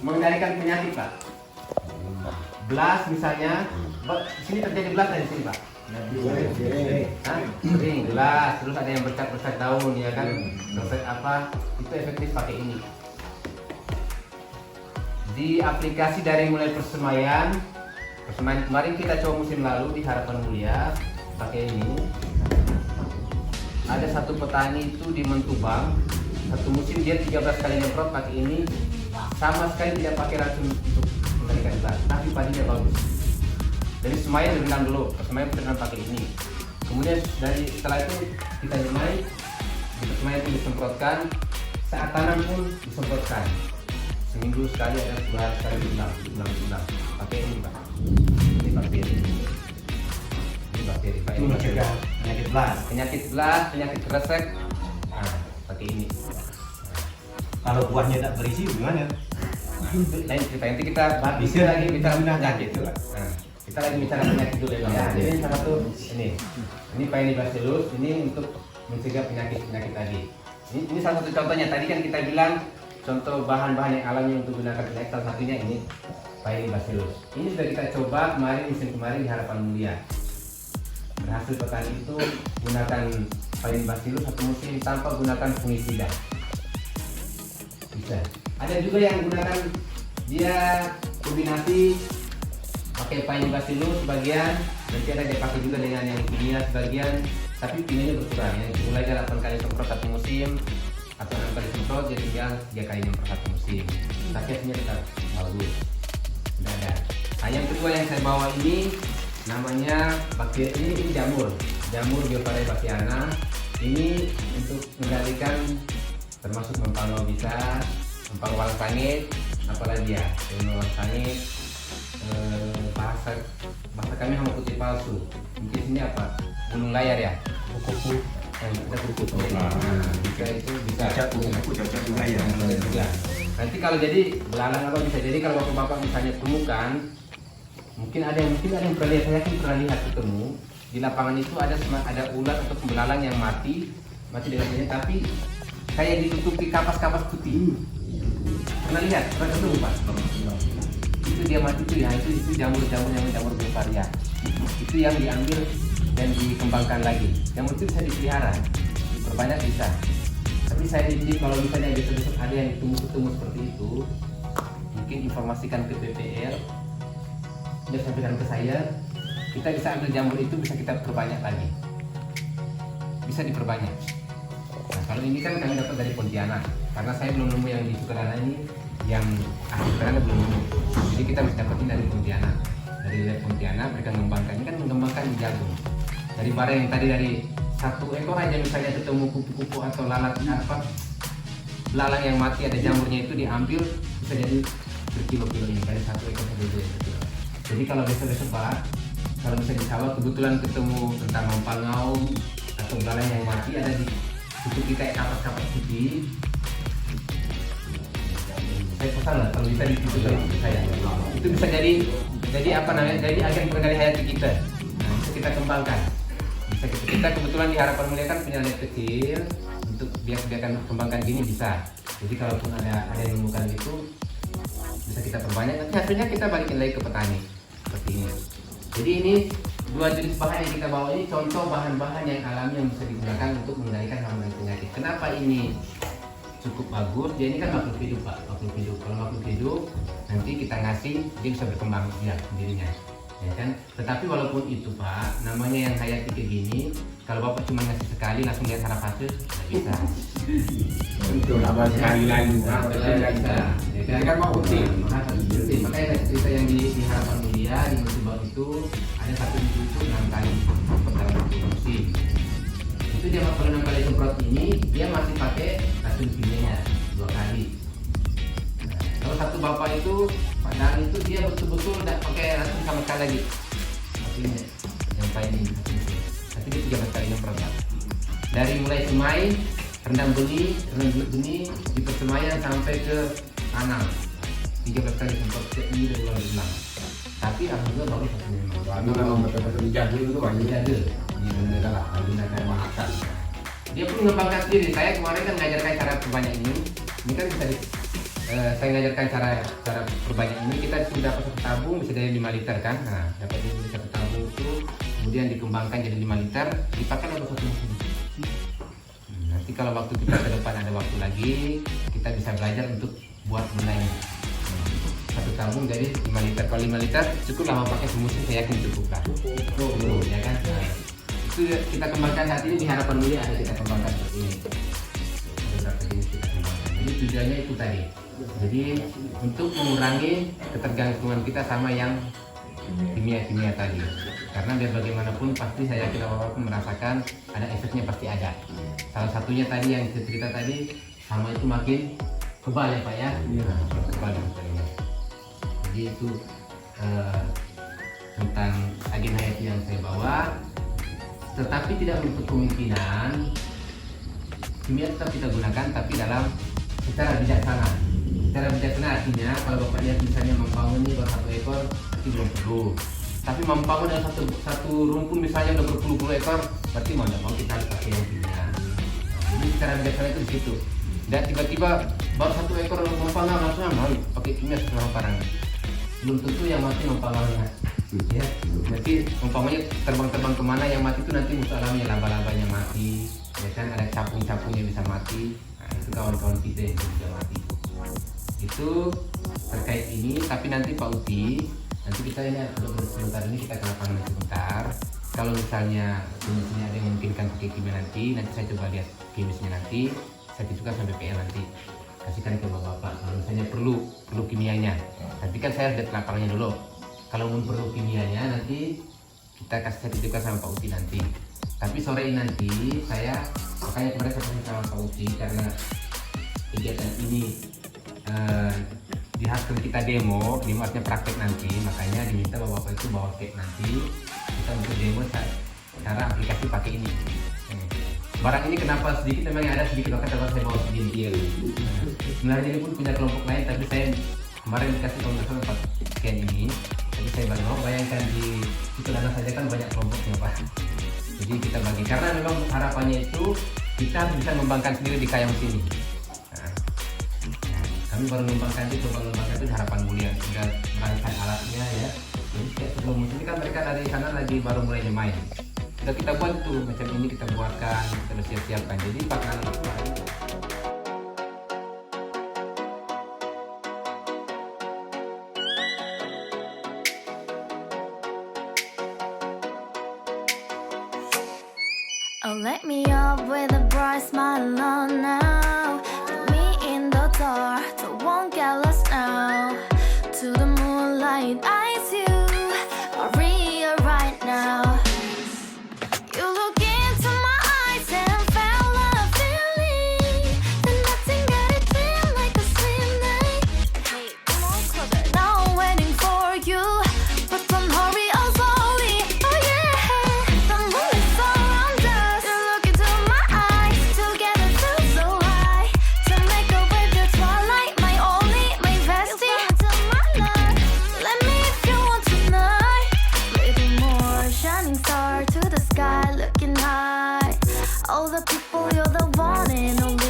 mengendalikan penyakit Pak. Belas misalnya, di sini terjadi belas dari sini Pak. Kering, gelas, terus ada yang bercat-bercat daun ya kan, bercat apa, itu efektif pakai ini. Di aplikasi dari mulai persemaian kemarin kita coba musim lalu di Harapan Mulia pakai ini. Ada satu petani itu di Mentubang, satu musim dia 13 kali nyemprot pakai ini, sama sekali tidak pakai racun untuk mengendalikan gelas, tapi padinya bagus. Dari semai direndam dulu, semai direndam pakai ini. Kemudian setelah itu kita nyemai, semai itu disemprotkan, saat tanam pun disemprotkan. Seminggu sekali ada 2 hari sekali diulang. Pakai ini Pak. Ini bakteri. Ini bakteri Pak. Itu mencegah penyakit belas, penyakit kresek. Nah, pakai ini. Kalau buahnya tidak berisi gimana? Lain cerita, nanti kita bisa lagi bicara penyakit itu Pak. Nah, kita lagi bicara penyakit dulu ya. Jadi salah satu ini Paenibacillus ini untuk mencegah penyakit tadi. Ini salah satu contohnya. Tadi kan kita bilang contoh bahan-bahan yang alami untuk gunakan penyakit, salah satunya ini Paenibacillus. Ini sudah kita coba musim kemarin di Harapan Mulia. Berhasil petani itu gunakan Paenibacillus satu musim tanpa gunakan fungisida. Bisa. Ada juga yang gunakan dia kombinasi pakai Paenibacillus sebagian, nanti ada dia pakai juga dengan yang kimia sebagian, tapi kimianya berkurang. Yang mulai dari 8 kali semprot satu musim atau 6 kali semprot jadi tinggal 3 kali nyemprot satu musim. Tapi hasilnya tetap bagus. Tidak ada. Nah, yang kedua yang saya bawa ini namanya bakteri, ini jamur Biovarroa bassiana. Ini untuk mengendalikan termasuk mempano bisa, mempano walang sangit, apalagi ya, walang sangit, bahasa kami hama putih palsu. Mungkin sini apa? Gunung layar ya? Kuku. Kita kuku. Nah, bisa itu bisa. Cocok juga ya. Nanti kalau jadi belalang apa bisa jadi kalau bapak misalnya temukan, mungkin ada yang pernah lihat, saya yakin pernah lihat ketemu di lapangan itu ada ular atau belalang yang mati dengan ini, tapi kayak ditutupi kapas-kapas putih. Pernah lihat? Pernah ketemu Pak? Itu dia mati itu ya, itu jamur yang jamur Biovarroa. Itu yang diambil dan dikembangkan lagi. Jamur itu bisa dipelihara, berbanyak bisa. Tapi saya jadi kalau misalnya besok ada yang ketemu seperti itu, mungkin informasikan ke PPR, dia sampaikan ke saya, kita bisa ambil jamur itu, bisa kita perbanyak lagi, bisa diperbanyak. Nah, kalau ini kan kami dapat dari Pontianak, karena saya belum nemu yang di Sukarana ini, yang ahli Sukarana belum nemu. Jadi kita mesti dapetin dari Pontianak. Dari Pontianak mereka mengembangkan, ini kan mengembangkan di jagung. Dari barang yang tadi dari satu ekor aja misalnya ketemu kupu-kupu atau lalat apa, belalang yang mati ada jamurnya itu diambil, bisa jadi berkilo-kilo ini dari satu ekor sampai 2 ekor. Jadi kalau besok Pak, kalau misalnya di sawah kebetulan ketemu tentang mempangau atau belalang yang mati ada di tutup kita kapas-kapas putih, saya pesan lah kalau bisa ditutup dari saya. Itu bisa jadi apa namanya? Jadi agen pengendali hayati kita. Nah, bisa kita kembangkan. Bisa kita kebetulan di Harapan Mulia kan punya net kecil untuk biar kembangkan gini bisa. Jadi kalaupun ada yang menemukan itu bisa kita perbanyak. Nanti hasilnya kita balikin lagi ke petani seperti ini. Jadi ini 2 jenis bahan yang kita bawa ini contoh bahan-bahan yang alami yang bisa digunakan untuk mengendalikan hama dan penyakit. Kenapa ini cukup bagus? Dia ini kan makhluk hidup Pak, makhluk hidup. Kalau makhluk hidup nanti kita ngasih dia bisa berkembang dia sendirinya, ya kan? Tetapi walaupun itu Pak, namanya yang hayati kayak gini, kalau Bapak cuma ngasih sekali langsung lihat saraf hasil, nggak bisa. Untuk apa sekali lagi? Nggak bisa. Ya kan mau rutin. Makanya saya cerita yang di Harapan Mulia di musim baru itu ada satu ibu itu 6 kali semprot dalam satu musim. Itu dia kalau 6 kali semprot ini dia masih pakai racun kimianya 2 kali. Nah, kalau satu bapak itu padahal itu dia betul-betul tidak pakai racun sama sekali lagi. Artinya yang paling ini, tapi dia 13 kali semprot. Dari mulai semai, rendam benih di persemaian sampai ke tanam 13 kali semprot ini dari ulang. Tapi alhamdulillah bagus hasilnya memang. Karena memang betul-betul dijaga itu banyak. Dijaga. Ini adalah menggunakan makan. Dia pun mengembangkan sendiri. Saya kemarin kan ngajar kayak cara perbanyak ini. Ini kan bisa saya ngajarkan cara perbanyak ini. Kita sudah dapat satu tabung bisa dari 5 liter kan. Nah, dapat dari satu tabung itu kemudian dikembangkan jadi 5 liter, dipakai oleh satu mesin. Nanti kalau waktu kita ke depan ada waktu lagi, kita bisa belajar untuk buat mulai satu tabung jadi 5 liter. Kalau 5 liter cukup lah mau pakai semusim, saya yakin cukup lah. Cukup, ya kan. Nah, itu kita kembangkan saat ini di Harapan Mulia ada kita kembangkan seperti ini. Ada beberapa jenis kita kembangkan. Jadi tujuannya itu tadi. Jadi untuk mengurangi ketergantungan kita sama yang kimia tadi. Karena biar bagaimanapun pasti saya yakin apapun merasakan ada efeknya, pasti ada. Salah satunya tadi yang cerita tadi sama itu makin kebal ya Pak ya. Nah, kebal dan sebagainya. Jadi itu tentang agen hayati yang saya bawa. Tetapi tidak menutup kemungkinan kimia tetap kita gunakan, tapi dalam secara bijaksana. Secara bijaksana artinya kalau Bapak lihat misalnya membangun ini baru 1 ekor, berarti belum perlu. Tapi membangun dalam satu rumpun misalnya udah berpuluh-puluh ekor, berarti mau tidak mau kita harus pakai yang kimia. Jadi secara bijaksana itu di situ. Dan tiba-tiba baru 1 ekor membangun langsung harus pakai kimia setelah parang. Belum tentu yang mati membangunnya. Ya, nanti umpamanya terbang-terbang kemana yang mati itu nanti musuh alamnya, laba-labanya mati, ya kan ada capung-capungnya bisa mati. Nah, itu kawan-kawan kita yang bisa mati. Itu terkait ini, tapi nanti Pak Uti, nanti kita ini sebentar ini kita ke lapangan sebentar. Kalau misalnya kimisnya ada yang memungkinkan pakai kimia nanti saya coba lihat kimisnya nanti, saya juga sampai PL nanti kasihkan ke bapak-bapak. Kalau misalnya perlu kimianya, tapi kan saya lihat lapangannya dulu. Kalau mau perlu kimianya nanti kita kasih sertifikat sama Pak Uti nanti. Tapi sore ini nanti makanya kemarin saya kasih sama Pak Uti karena kegiatan ini dihasilkan kita demo artinya praktek nanti, makanya diminta bapak-bapak itu bawa cake nanti kita untuk demo cara aplikasi pakai ini. Barang ini kenapa sedikit, memang ada sedikit maka saya bawa sedikit. Sebenarnya ini pun punya kelompok lain, tapi saya kemarin dikasih kalau nggak salah 4 scan ini. Jadi saya bayangkan di Cikulana saja kan banyak kelompoknya Pak. Jadi kita bagi karena memang harapannya itu kita bisa mengembangkan sendiri di Kayang sini. Kami baru mengembangkan itu di Harapan Mulia, sudah merancang alatnya ya. Jadi sebelum musim ini kan mereka dari sana lagi baru mulai main. Sudah kita buat tuh macam ini, kita buatkan, kita siap-siapkan. Jadi pakanan itu Oh, let me up with a bright smile on now. Put me in the dark, so won't get lost now. To the moonlight, eyes you are real right now. You look into my eyes and felt a feeling that nothing got it feel like a slim night. Hey, come on closer, now I'm waiting for you, but don't hurry, oh slowly. Oh yeah, the moonlight's around us. You look into my eyes, together feel so high. To make a wave, the twilight, my only, my bestie. You come into my life, let me if you want tonight. Little more shining star to the sky, looking high. All the people, you're the one and only.